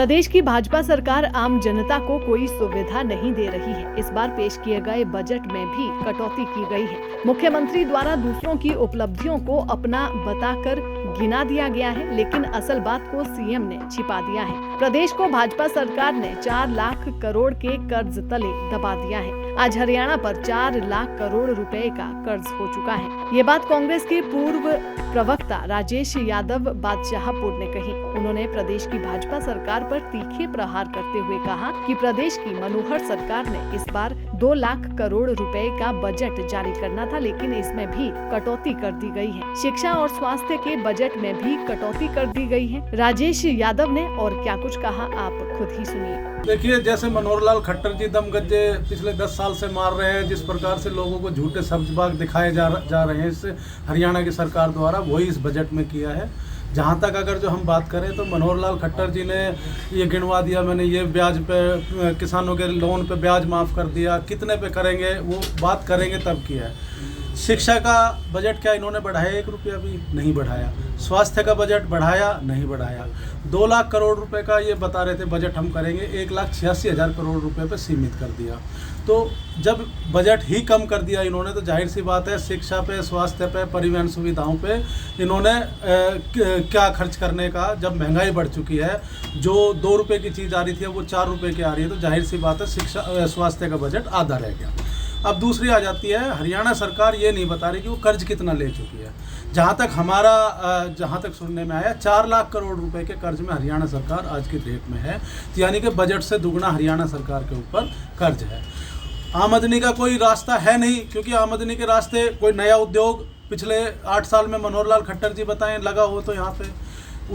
प्रदेश की भाजपा सरकार आम जनता को कोई सुविधा नहीं दे रही है। इस बार पेश किए गए बजट में भी कटौती की गई है। मुख्यमंत्री द्वारा दूसरों की उपलब्धियों को अपना बताकर गिना दिया गया है, लेकिन असल बात को सीएम ने छिपा दिया है। प्रदेश को भाजपा सरकार ने 4 लाख करोड़ के कर्ज तले दबा दिया है। आज हरियाणा पर 4 लाख करोड़ रुपए का कर्ज हो चुका है। ये बात कांग्रेस के पूर्व प्रवक्ता राजेश यादव बादशाहपुर ने कही। उन्होंने प्रदेश की भाजपा सरकार पर तीखे प्रहार करते हुए कहा कि प्रदेश की मनोहर सरकार ने इस बार 2 लाख करोड़ रुपए का बजट जारी करना था, लेकिन इसमें भी कटौती कर दी गई है। शिक्षा और स्वास्थ्य के बजट में भी कटौती कर दी गई है। राजेश यादव ने और क्या कुछ कहा, आप खुद ही सुनिए। देखिए, जैसे मनोहर लाल खट्टर जी दम गज्जे पिछले 10 साल से मार रहे हैं, जिस प्रकार से लोगों को झूठे सब्जबाग दिखाए जा रहे हैं इस हरियाणा की सरकार द्वारा, वही इस बजट में किया है। जहाँ तक अगर जो हम बात करें तो मनोहर लाल खट्टर जी ने ये गिनवा दिया, मैंने ये ब्याज पे किसानों के लोन पे ब्याज माफ़ कर दिया, कितने पे करेंगे वो बात करेंगे तब किया है। शिक्षा का बजट क्या इन्होंने बढ़ाया? 1 रुपया भी नहीं बढ़ाया। स्वास्थ्य का बजट बढ़ाया? नहीं बढ़ाया। 2 लाख करोड़ रुपए का ये बता रहे थे बजट हम करेंगे, 1,86,000 करोड़ रुपए पे सीमित कर दिया। तो जब बजट ही कम कर दिया इन्होंने, तो जाहिर सी बात है शिक्षा पे, स्वास्थ्य पे, परिवहन सुविधाओं पे इन्होंने क्या खर्च करने का, जब महंगाई बढ़ चुकी है, जो 2 रुपये की चीज़ आ रही थी वो 4 रुपये की आ रही है, तो जाहिर सी बात है शिक्षा स्वास्थ्य का बजट आधा रह गया। अब दूसरी आ जाती है, हरियाणा सरकार ये नहीं बता रही कि वो कर्ज कितना ले चुकी है। जहाँ तक सुनने में आया 4 लाख करोड़ रुपए के कर्ज में हरियाणा सरकार आज की डेट में है, यानी कि बजट से दुगना हरियाणा सरकार के ऊपर कर्ज है। आमदनी का कोई रास्ता है नहीं, क्योंकि आमदनी के रास्ते कोई नया उद्योग पिछले 8 साल में मनोहर लाल खट्टर जी बताएं लगा हो तो यहाँ पे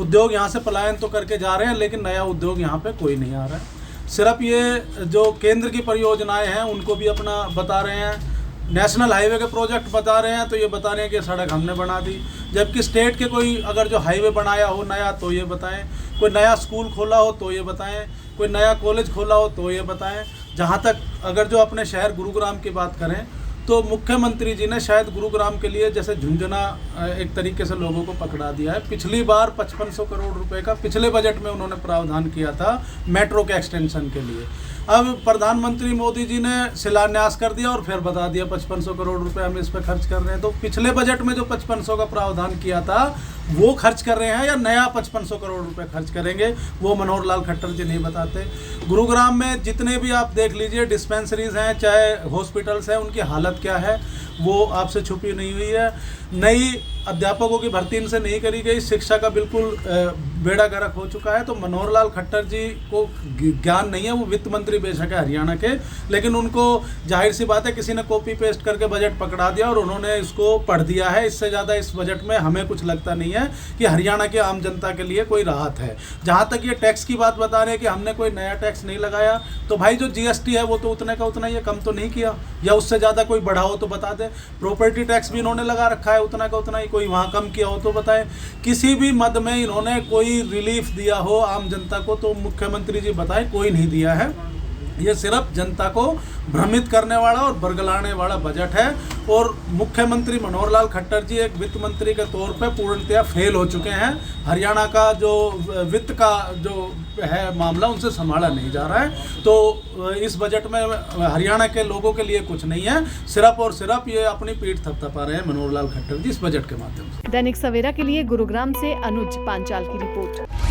उद्योग यहाँ से पलायन तो करके जा रहे हैं, लेकिन नया उद्योग यहाँ पे कोई नहीं आ रहा है। सिर्फ ये जो केंद्र की परियोजनाएं हैं उनको भी अपना बता रहे हैं, नेशनल हाईवे के प्रोजेक्ट बता रहे हैं तो ये बता रहे हैं कि सड़क हमने बना दी, जबकि स्टेट के कोई अगर जो हाईवे बनाया हो नया तो ये बताएं, कोई नया स्कूल खोला हो तो ये बताएं, कोई नया कॉलेज खोला हो तो ये बताएं। जहाँ तक अगर जो अपने शहर गुरुग्राम की बात करें तो मुख्यमंत्री जी ने शायद गुरुग्राम के लिए जैसे झुंझुना एक तरीके से लोगों को पकड़ा दिया है। पिछली बार 5500 करोड़ रुपए का पिछले बजट में उन्होंने प्रावधान किया था मेट्रो के एक्सटेंशन के लिए। अब प्रधानमंत्री मोदी जी ने शिलान्यास कर दिया और फिर बता दिया 5500 करोड़ रुपए हम इस पर खर्च कर रहे हैं। तो पिछले बजट में जो 5500 का प्रावधान किया था वो खर्च कर रहे हैं या नया 5500 करोड़ रुपए खर्च करेंगे, वो मनोहर लाल खट्टर जी नहीं बताते। गुरुग्राम में जितने भी आप देख लीजिए डिस्पेंसरीज हैं चाहे हॉस्पिटल्स हैं, उनकी हालत क्या है वो आपसे छुपी नहीं हुई है। नई अध्यापकों की भर्ती इनसे नहीं करी गई, शिक्षा का बिल्कुल बेड़ा गर्क हो चुका है। तो मनोहर लाल खट्टर जी को ज्ञान नहीं है, वो वित्त मंत्री बेशक है हरियाणा के, लेकिन उनको जाहिर सी बात है किसी ने कॉपी पेस्ट करके बजट पकड़ा दिया और उन्होंने इसको पढ़ दिया है। इससे ज़्यादा इस बजट में हमें कुछ लगता नहीं है कि हरियाणा के आम जनता के लिए कोई राहत है। जहाँ तक ये टैक्स की बात बता रहे हैं कि हमने कोई नया टैक्स नहीं लगाया, तो भाई जो जीएसटी है वो तो उतने का उतना ही है, कम तो नहीं किया, या उससे ज़्यादा कोई बढ़ा हो तो बता दे। प्रॉपर्टी टैक्स भी इन्होंने लगा रखा है उतना का उतना ही, कोई वहाँ कम किया हो तो बताएं। किसी भी मद में इन्होंने कोई रिलीफ दिया हो आम जनता को तो मुख्यमंत्री जी बताएं, कोई नहीं दिया है। ये सिर्फ जनता को भ्रमित करने वाला और बरगलाने वाला बजट है। और मुख्यमंत्री मनोहर लाल खट्टर जी एक वित्त मंत्री के तौर पे पूर्णतया फेल हो चुके हैं। हरियाणा का जो वित्त का जो है मामला उनसे संभाला नहीं जा रहा है। तो इस बजट में हरियाणा के लोगों के लिए कुछ नहीं है, सिर्फ और सिर्फ ये अपनी पीठ थपथपा रहे हैं मनोहर लाल खट्टर जी इस बजट के माध्यम से। दैनिक सवेरा के लिए गुरुग्राम से अनुज पांचाल की रिपोर्ट।